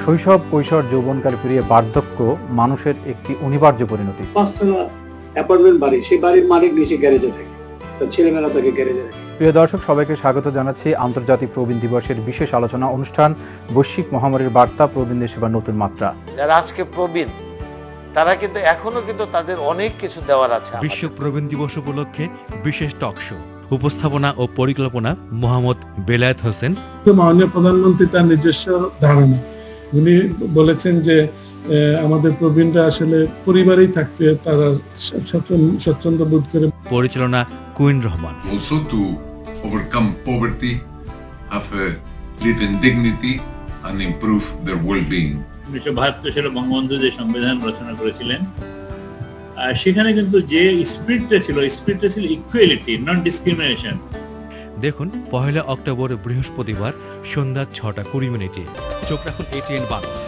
শৈশব, কৈশোর, যৌবনকাল পেরিয়ে বার্ধক্য মানুষের একটি অনিবার্য পরিণতি। পাঁচতলা অ্যাপার্টমেন্ট বাড়ি, সেই বাড়ির মালিক নিচে গ্যারেজে থাকে, তার ছেলেমেয়েরা তাকে গ্যারেজে রাখে। প্রিয় দর্শক, সবাইকে স্বাগত জানাচ্ছি আন্তর্জাতিক প্রবীণ দিবসের বিশেষ আলোচনা অনুষ্ঠান বৈশ্বিক মহামারীর বার্তা, প্রবীণদের সেবা নতুন মাত্রা। যারা আজকে প্রবীণ তারা কিন্তু এখনো কিন্তু তাদের অনেক কিছু দেওয়ার আছে। বিশ্ব প্রবীণ দিবস উপলক্ষে বিশেষ টক শো, উপস্থাপনা ও পরিকল্পনা মোহাম্মদ বেলায়েত হোসেন। মাননীয় প্রধানমন্ত্রী তার নিজস্ব ধারণা, উনি বলেছেন যে আমাদের প্রবীণরা আসলে পরিবারেই থাকতে তারা স্বচ্ছন্দ বোধ করে। পরিচালনা queen Rahman. Also to overcome poverty, have a live in dignity and improve their well-being. 1972 সালে বঙ্গবন্ধু যে সংবিধান রচনা করেছিলেন, সেখানে কিন্তু যে স্পিরিটটা ছিল ইকুয়ালিটি, নন ডিসক্রিমিনেশন। দেখুন 1 অক্টোবর বৃহস্পতিবার সন্ধ্যা 6টা 20 মিনিটে। চোখ রাখুন ATN বাংলা।